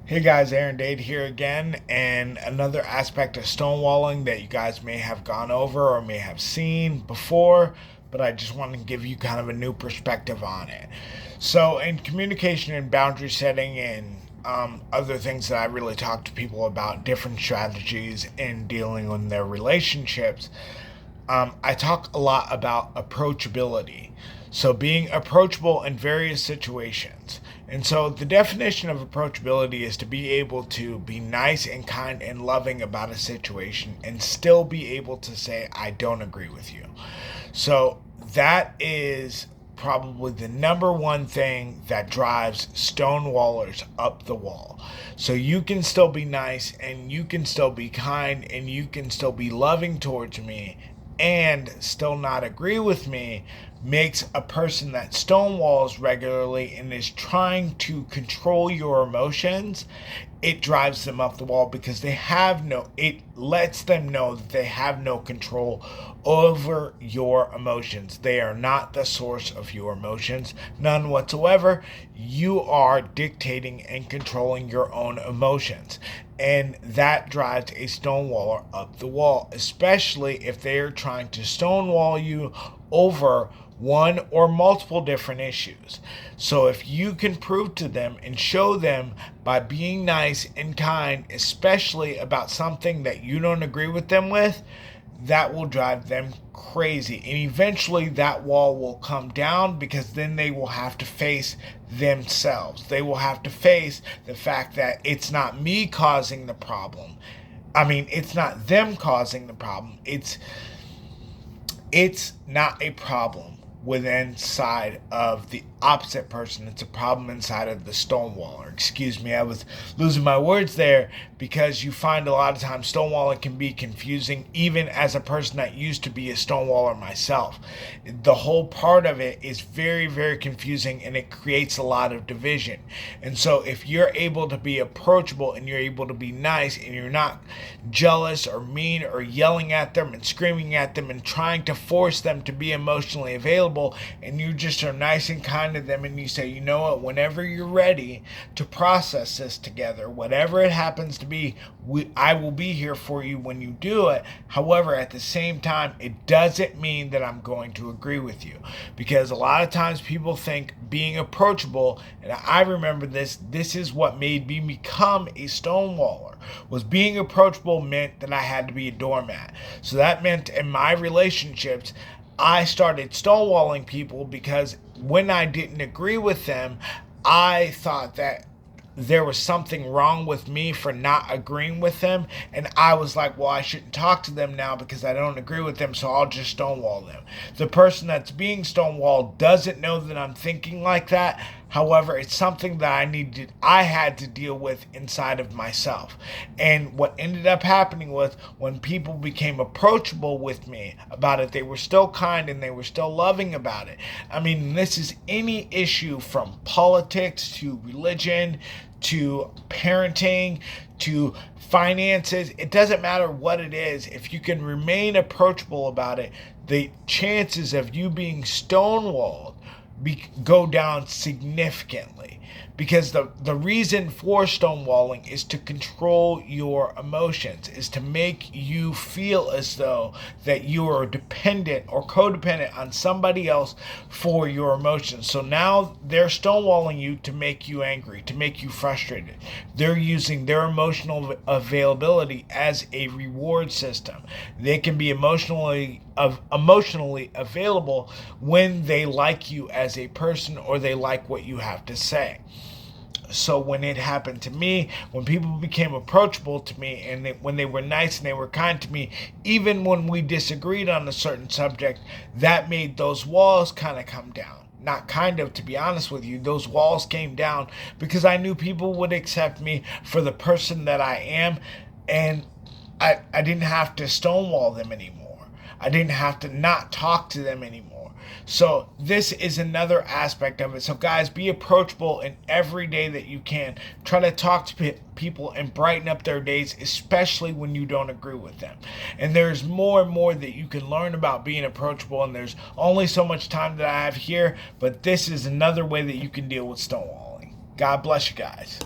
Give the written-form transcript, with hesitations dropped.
Hey guys, Aaron Dade here again, and another aspect of stonewalling that you guys may have gone over or may have seen before, but I just want to give you kind of a new perspective on it. So, in communication and boundary setting and other things that I really talk to people about, different strategies in dealing with their relationships, I talk a lot about approachability. So, being approachable in various situations. And so, the definition of approachability is to be able to be nice and kind and loving about a situation and still be able to say, I don't agree with you. So, that is probably the number one thing that drives stonewallers up the wall. So you can still be nice and you can still be kind and you can still be loving towards me and still not agree with me makes a person that stonewalls regularly and is trying to control your emotions. It drives them up the wall because it lets them know that they have no control over your emotions. They are not the source of your emotions, none whatsoever. You are dictating and controlling your own emotions. And that drives a stonewaller up the wall, especially if they are trying to stonewall you over one or multiple different issues. So if you can prove to them and show them by being nice and kind, especially about something that you don't agree with them with, that will drive them crazy. And eventually that wall will come down because then they will have to face themselves. They will have to face the fact that it's not me causing the problem. It's not them causing the problem. It's not a problem within inside of the opposite person. It's a problem inside of the stonewaller. Excuse me, I was losing my words there because you find a lot of times stonewalling can be confusing even as a person that used to be a stonewaller myself. The whole part of it is very, very confusing and it creates a lot of division. And so if you're able to be approachable and you're able to be nice and you're not jealous or mean or yelling at them and screaming at them and trying to force them to be emotionally available, and you just are nice and kind to them and you say, you know what, whenever you're ready to process this together, whatever it happens to be, I will be here for you when you do it. However, at the same time, it doesn't mean that I'm going to agree with you, because a lot of times people think being approachable, and I remember this is what made me become a stonewaller, was being approachable meant that I had to be a doormat. So that meant in my relationships I started stonewalling people because when I didn't agree with them, I thought that there was something wrong with me for not agreeing with them. And I was like, well, I shouldn't talk to them now because I don't agree with them, so I'll just stonewall them. The person that's being stonewalled doesn't know that I'm thinking like that. However, it's something that I had to deal with inside of myself. And what ended up happening was when people became approachable with me about it, they were still kind and they were still loving about it. This is any issue from politics to religion to parenting to finances. It doesn't matter what it is. If you can remain approachable about it, the chances of you being stonewalled go down significantly, because the reason for stonewalling is to control your emotions, is to make you feel as though that you are dependent or codependent on somebody else for your emotions. So now they're stonewalling you to make you angry, to make you frustrated. They're using their emotional availability as a reward system. They can be emotionally available when they like you as a person or they like what you have to say. So when it happened to me, when people became approachable to me and when they were nice and they were kind to me, even when we disagreed on a certain subject, that made those walls kind of come down. Not kind of, to be honest with you, those walls came down because I knew people would accept me for the person that I am, and I didn't have to stonewall them anymore. I didn't have to not talk to them anymore. So this is another aspect of it. So guys, be approachable in every day that you can. Try to talk to people and brighten up their days, especially when you don't agree with them. And there's more and more that you can learn about being approachable, and there's only so much time that I have here, but this is another way that you can deal with stonewalling. God bless you guys.